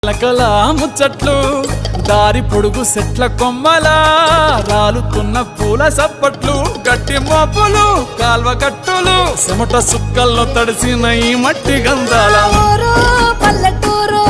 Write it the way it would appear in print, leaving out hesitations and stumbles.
లకల ముచ్చట్లు దారి పొడుగు సెట్ల కొమ్మల రాలుతున్న పూల సప్పట్లు గట్టి మోపులు కాల్వ గట్టులు చెమట సుక్కల్లో తడిసిన ఈ మట్టి గంధాల పల్లెటూరు